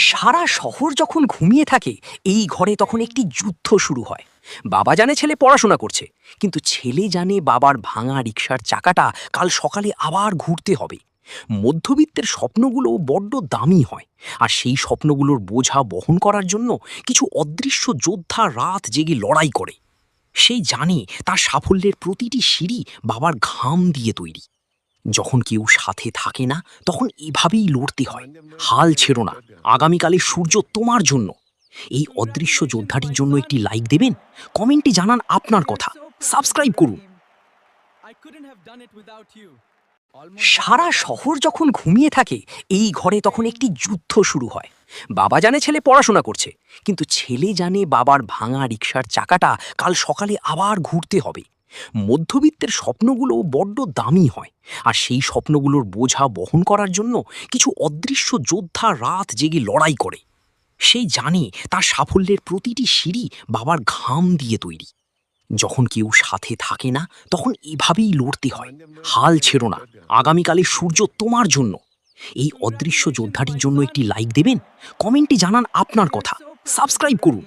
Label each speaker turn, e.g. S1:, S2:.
S1: সারা শহর যখন ঘুমিয়ে থাকে এই ঘরে তখন একটি যুদ্ধ শুরু হয়। বাবা জানে ছেলে পড়াশোনা করছে, কিন্তু ছেলে জানে বাবার ভাঙা রিকশার চাকাটা কাল সকালে আবার ঘুরতে হবে। মধ্যবিত্তের স্বপ্নগুলো বড্ড দামি হয়, আর সেই স্বপ্নগুলোর বোঝা বহন করার জন্য কিছু অদৃশ্য যোদ্ধা রাত জেগে লড়াই করে। সেই জানে তার সাফল্যের প্রতিটি সিঁড়ি বাবার ঘাম দিয়ে তৈরি। যখন কেউ সাথে থাকে না তখন এভাবেই লড়তে হয়। হাল ছেড়ো না, আগামীকালের সূর্য তোমার জন্য। এই অদৃশ্য যোদ্ধাটির জন্য একটি লাইক দেবেন, কমেন্টে জানান আপনার কথা, সাবস্ক্রাইব করুন। সারা শহর যখন ঘুমিয়ে থাকে এই ঘরে তখন একটি যুদ্ধ শুরু হয়। বাবা জানে ছেলে পড়াশোনা করছে, কিন্তু ছেলে জানে বাবার ভাঙা রিকশার চাকাটা কাল সকালে আবার ঘুরতে হবে। মধ্যবিত্তের স্বপ্নগুলো বড্ড দামি হয়, আর সেই স্বপ্নগুলোর বোঝা বহন করার জন্য কিছু অদৃশ্য যোদ্ধা রাত জেগে লড়াই করে। সেই জানে তার সাফল্যের প্রতিটি সিঁড়ি বাবার ঘাম দিয়ে তৈরি। যখন কেউ সাথে থাকে না তখন এভাবেই লড়তে হয়। হাল ছেড়ো না, আগামীকালের সূর্য তোমার জন্য। এই অদৃশ্য যোদ্ধাটির জন্য একটি লাইক দেবেন, কমেন্টে জানান আপনার কথা, সাবস্ক্রাইব করুন।